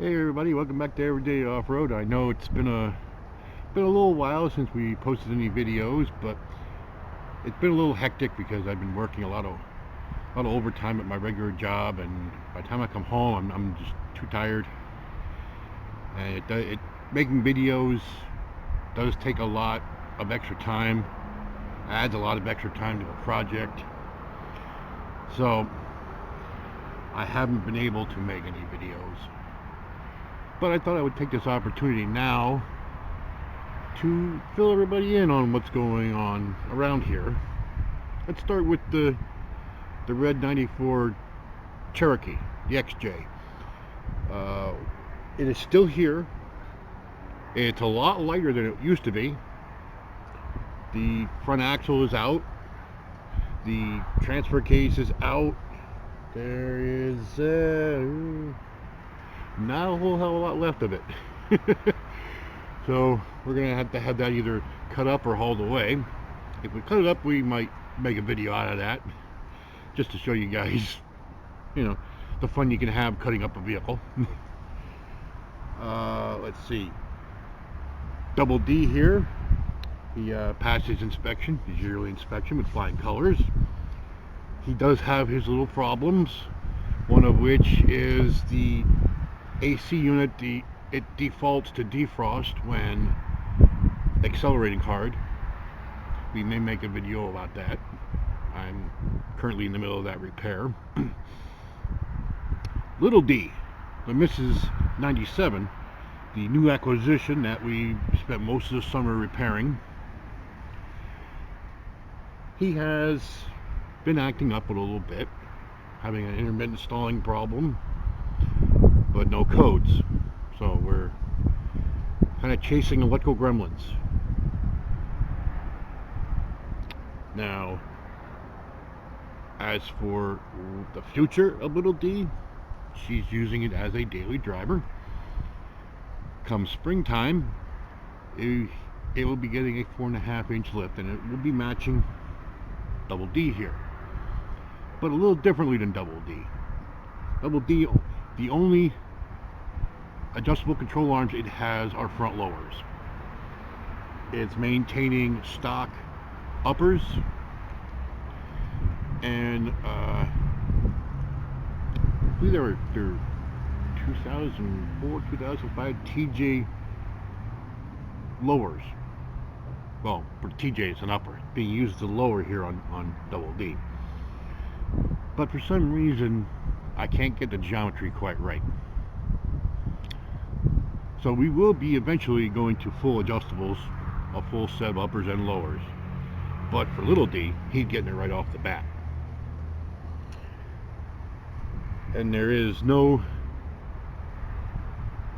Hey everybody, welcome back to Everyday Off-Road. I know it's been a little while since we posted any videos, but it's been a little hectic because I've been working a lot of overtime at my regular job, and by the time I come home, I'm just too tired. And making videos does take a lot of extra time, adds a lot of extra time to the project. So I haven't been able to make any videos. But I thought I would take this opportunity now to fill everybody in on what's going on around here. Let's start with the red 94 Cherokee, the XJ. It is still here. It's a lot lighter than it used to be. The front axle is out. The transfer case is out. There is not a whole hell of a lot left of it. So we're gonna have to have that either cut up or hauled away. If we cut it up, we might make a video out of that, just to show you guys, the fun you can have cutting up a vehicle. Let's see. Double D here. He passed his inspection, his yearly inspection with flying colors. He does have his little problems, one of which is the AC unit, it defaults to defrost when accelerating hard. We may make a video about that. I'm currently in the middle of that repair. Little D, the Mrs. 97, the new acquisition that we spent most of the summer repairing. He has been acting up a little bit, having an intermittent stalling problem, but no codes. So we're kind of chasing electrical gremlins. Now, as for the future of Little D, she's using it as a daily driver. Come springtime, it will be getting a 4.5-inch lift, and it will be matching Double D here, but a little differently than Double D. Double D, the only adjustable control arms it has are front lowers. It's maintaining stock uppers, and I believe they're 2004, 2005 TJ lowers. Well, for TJ it's an upper, being used as a lower here on Double D. But for some reason, I can't get the geometry quite right. So we will be eventually going to full adjustables, a full set of uppers and lowers. But for Little D, he's getting it right off the bat. And there is no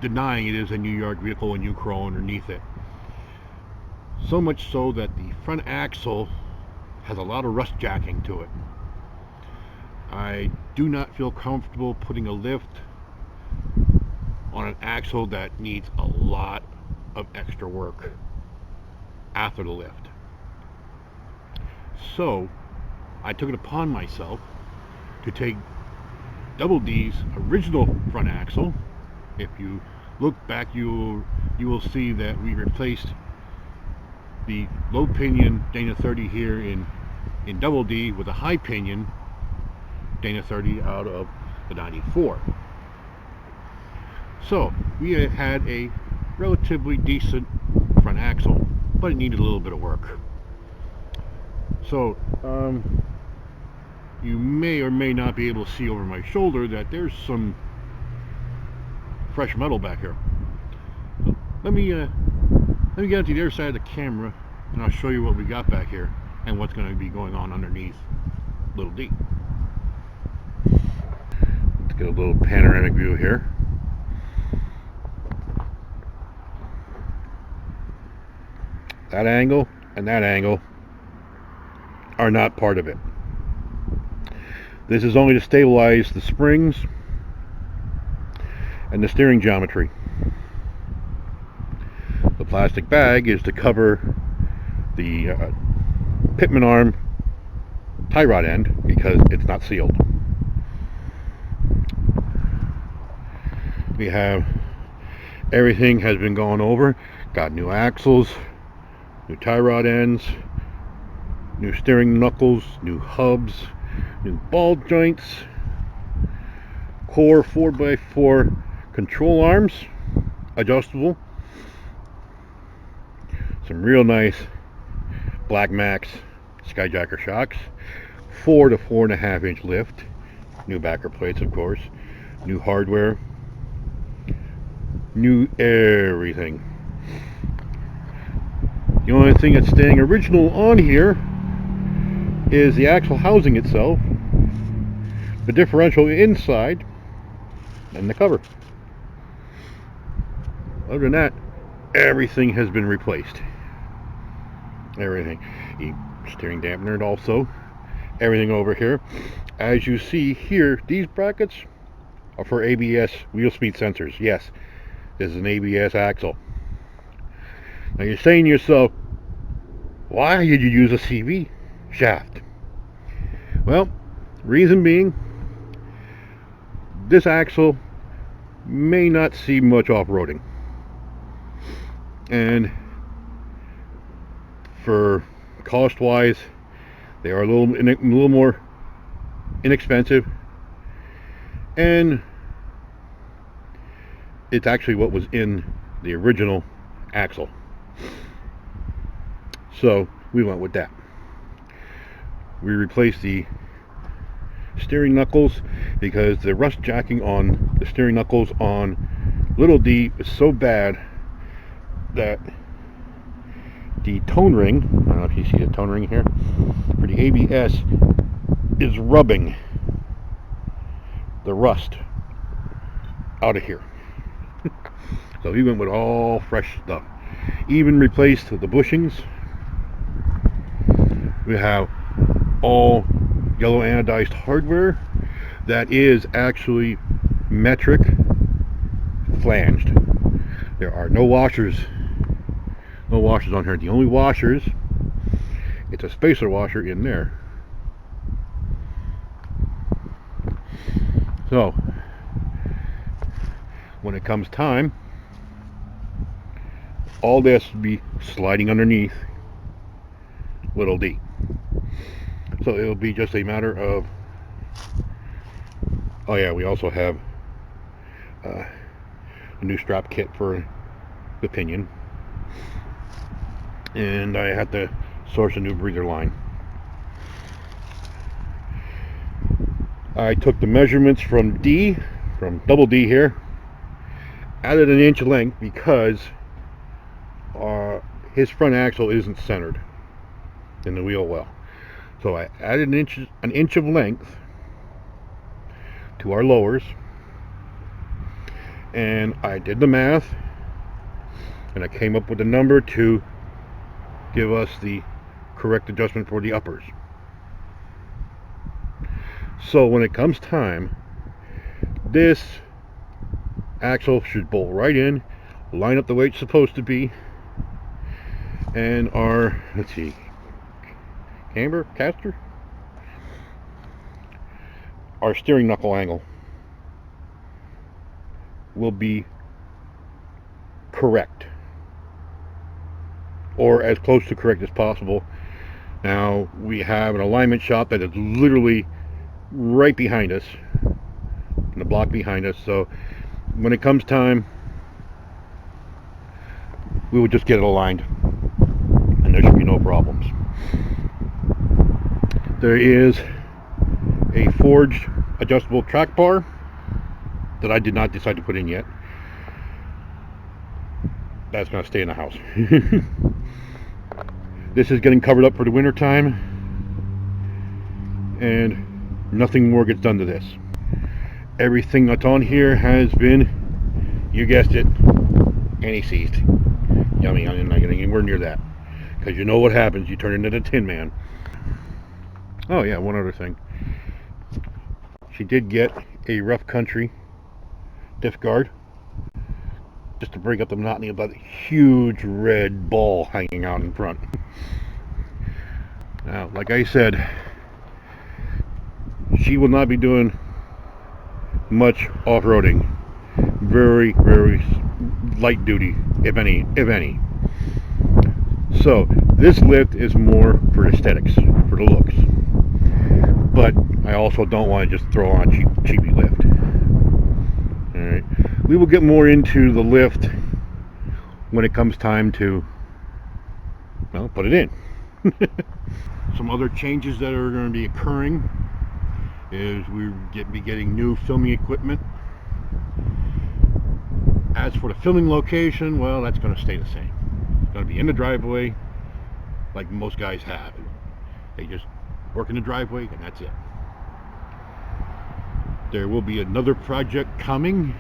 denying it is a New York vehicle with new chrome underneath it. So much so that the front axle has a lot of rust jacking to it. I do not feel comfortable putting a lift on an axle that needs a lot of extra work after the lift. So I took it upon myself to take Double D's original front axle. If you look back, you will see that we replaced the low pinion Dana 30 here in Double D with a high pinion Dana 30 out of the 94. So we had a relatively decent front axle, but it needed a little bit of work. So you may or may not be able to see over my shoulder that there's some fresh metal back here. Let me get to the other side of the camera, and I'll show you what we got back here and what's going to be going on underneath Little D. Let's get a little panoramic view here. That angle and that angle are not part of it. This is only to stabilize the springs and the steering geometry. The plastic bag is to cover the pitman arm tie rod end because it's not sealed. We have everything has been gone over. Got new axles, new tie rod ends, new steering knuckles, new hubs, new ball joints, core 4x4 control arms, adjustable, some real nice Black Max Skyjacker shocks, 4 to 4.5 inch lift, new backer plates of course, new hardware, new everything. The only thing that's staying original on here is the axle housing itself, the differential inside, and the cover. Other than that, everything has been replaced. Everything. The steering dampener also. Everything over here. As you see here, these brackets are for ABS wheel speed sensors. Yes, this is an ABS axle. Now you're saying to yourself, why did you use a CV shaft? Well, reason being, this axle may not see much off-roading, and for cost-wise, they are a little more inexpensive, and it's actually what was in the original axle. So we went with that. We replaced the steering knuckles because the rust jacking on the steering knuckles on Little D was so bad that the tone ring, I don't know if you see the tone ring here, for the ABS is rubbing the rust out of here. So we went with all fresh stuff. Even replaced the bushings. We have all yellow anodized hardware that is actually metric flanged. There are no washers on here. The only washers, it's a spacer washer in there. So when it comes time, all this will be sliding underneath Little D. So it'll be just a matter of, oh yeah, we also have a new strap kit for the pinion, and I had to source a new breather line. I took the measurements from Double D here, added an inch of length because his front axle isn't centered in the wheel well. So I added an inch of length to our lowers, and I did the math, and I came up with a number to give us the correct adjustment for the uppers. So when it comes time, this axle should bolt right in, line up the way it's supposed to be, and our, let's see, caster, our steering knuckle angle will be correct, or as close to correct as possible. Now we have an alignment shop that is literally right behind us, in the block behind us, so when it comes time, we will just get it aligned and there should be no problems. There is a forged adjustable track bar that I did not decide to put in yet. That's going to stay in the house. This is getting covered up for the winter time, and nothing more gets done to this. Everything that's on here has been, you guessed it, anti-seized. Yummy, I'm not getting anywhere near that, because you know what happens, you turn into the Tin Man. Oh yeah, one other thing. She did get a Rough Country diff guard, just to break up the monotony of that huge red ball hanging out in front. Now, like I said, she will not be doing much off-roading. very, very light duty, if any. So this lift is more for aesthetics, for the looks. But I also don't want to just throw on a cheapy lift. Alright. We will get more into the lift when it comes time to, well, put it in. Some other changes that are going to be occurring is we'll be getting new filming equipment. As for the filming location, well, that's going to stay the same. It's going to be in the driveway like most guys have. They just work in the driveway and that's it. There will be another project coming.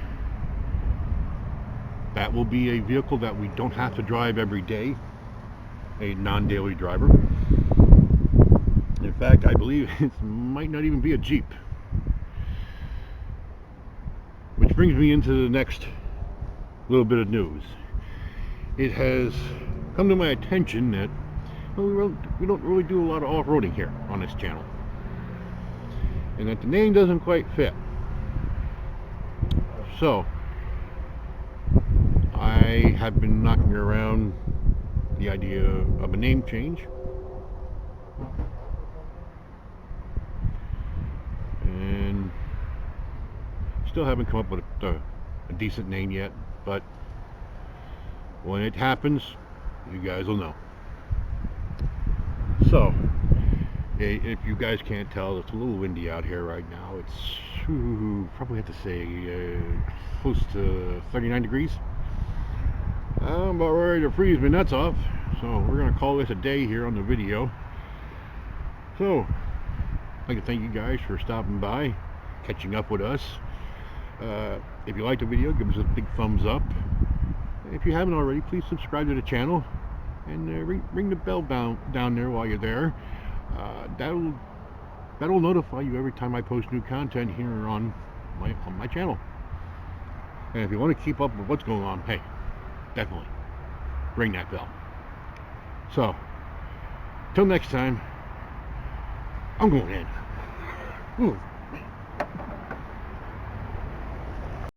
That will be a vehicle that we don't have to drive every day, a non-daily driver. In fact, I believe it might not even be a Jeep. Which brings me into the next little bit of news. It has come to my attention that we don't really do a lot of off-roading here on this channel, and that the name doesn't quite fit. So I have been knocking around the idea of a name change, and still haven't come up with a decent name yet, but when it happens, you guys will know. So, if you guys can't tell, it's a little windy out here right now. It's probably have to say close to 39 degrees. I'm about ready to freeze my nuts off, so we're going to call this a day here on the video. So, I'd like to thank you guys for stopping by, catching up with us. If you liked the video, give us a big thumbs up. If you haven't already, please subscribe to the channel and ring the bell down there while you're there. That'll notify you every time I post new content here on my channel. And if you want to keep up with what's going on, hey, definitely ring that bell. So, till next time, I'm going in. Ooh.